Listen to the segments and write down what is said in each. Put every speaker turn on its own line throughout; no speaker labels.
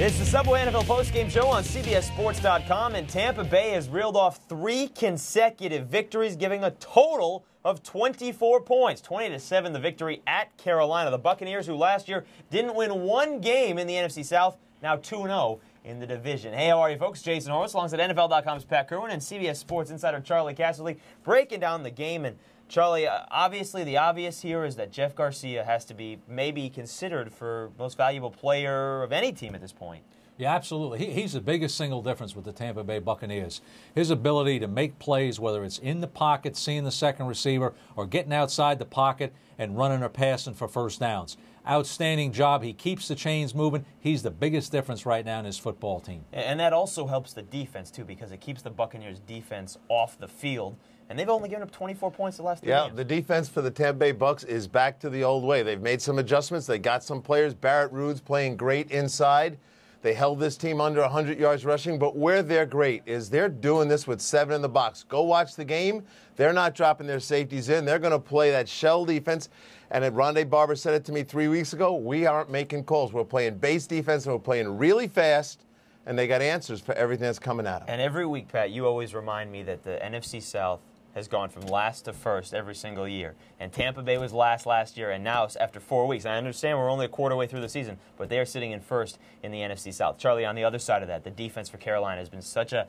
It's the Subway NFL postgame show on CBSSports.com, and Tampa Bay has reeled off 3 consecutive victories, giving a total of 24 points. 20-7 the victory at Carolina. The Buccaneers, who last year didn't win one game in the NFC South, now 2-0 in the division. Hey, how are you, folks? Jason Horowitz, alongside NFL.com's Pat Kirwan and CBS Sports insider Charley Casserly, breaking down the game. And Charlie, obviously the obvious here is that Jeff Garcia has to be maybe considered for most valuable player of any team at this point.
Yeah, absolutely. He's the biggest single difference with the Tampa Bay Buccaneers. His ability to make plays, whether it's in the pocket, seeing the second receiver, or getting outside the pocket and running or passing for first downs. Outstanding job. He keeps the chains moving. He's the biggest difference right now in his football team.
And that also helps the defense, too, because it keeps the Buccaneers' defense off the field. And they've only given up 24 points the last 3 games.
Yeah, the defense for the Tampa Bay Bucs is back to the old way. They've made some adjustments. They got some players. Barrett Ruud's playing great inside. They held this team under 100 yards rushing. But where they're great is they're doing this with 7 in the box. Go watch the game. They're not dropping their safeties in. They're going to play that shell defense. And Rondé Barber said it to me 3 weeks ago. We aren't making calls. We're playing base defense, and we're playing really fast. And they got answers for everything that's coming at them.
And every week, Pat, you always remind me that the NFC South has gone from last to first every single year. And Tampa Bay was last year, and now after 4 weeks. I understand we're only a quarter way through the season, but they are sitting in first in the NFC South. Charlie, on the other side of that, the defense for Carolina has been such a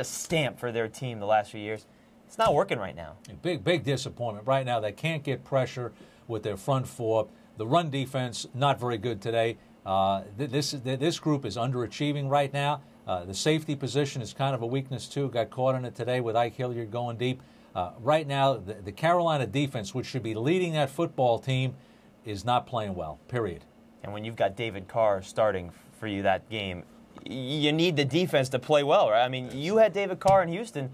stamp for their team the last few years. It's not working right now.
Big disappointment. Right now, they can't get pressure with their front four. The run defense, not very good today. This group is underachieving right now. The safety position is kind of a weakness, too. Got caught in it today with Ike Hilliard going deep. Right now, the Carolina defense, which should be leading that football team, is not playing well, period.
And when you've got David Carr starting for you that game, you need the defense to play well, right? I mean, you had David Carr in Houston.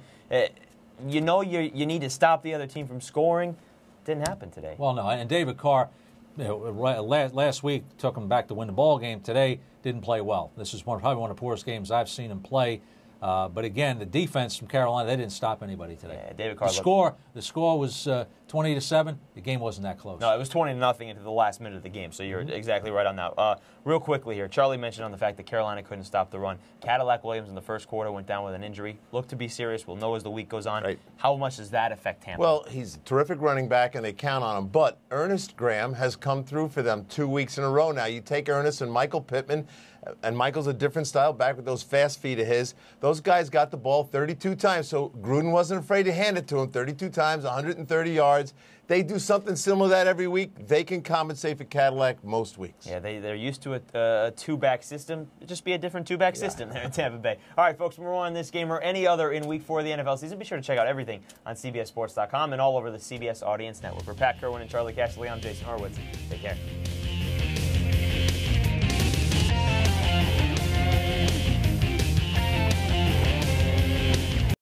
You need to stop the other team from scoring. Didn't happen today.
Well, no, and David Carr, last week took him back to win the ball game. Today didn't play well. This is probably one of the poorest games I've seen him play. But again, the defense from Carolina, they didn't stop anybody today.
Yeah, David Carr.
The score was 20-7. The game wasn't that close.
No, it was 20-0 into the last minute of the game. So you're exactly right on that. Real quickly here, Charlie mentioned on the fact that Carolina couldn't stop the run. Cadillac Williams in the first quarter went down with an injury. Looked to be serious. We'll know as the week goes on.
Right.
How much does that affect Tampa?
Well, he's a terrific running back, and they count on him. But Ernest Graham has come through for them 2 weeks in a row now. You take Ernest and Michael Pittman, and Michael's a different style, back with those fast feet of his. Those guys got the ball 32 times, so Gruden wasn't afraid to hand it to him 32 times, 130 yards. They do something similar to that every week. They can compensate for Cadillac most weeks.
Yeah, they're used to a two-back system. It'd just be a different two-back system there in Tampa Bay. All right, folks, when we're on this game or any other in Week 4 of the NFL season, be sure to check out everything on CBSSports.com and all over the CBS Audience Network. For Pat Kirwan and Charley Casserly, I'm Jason Horowitz. Take care.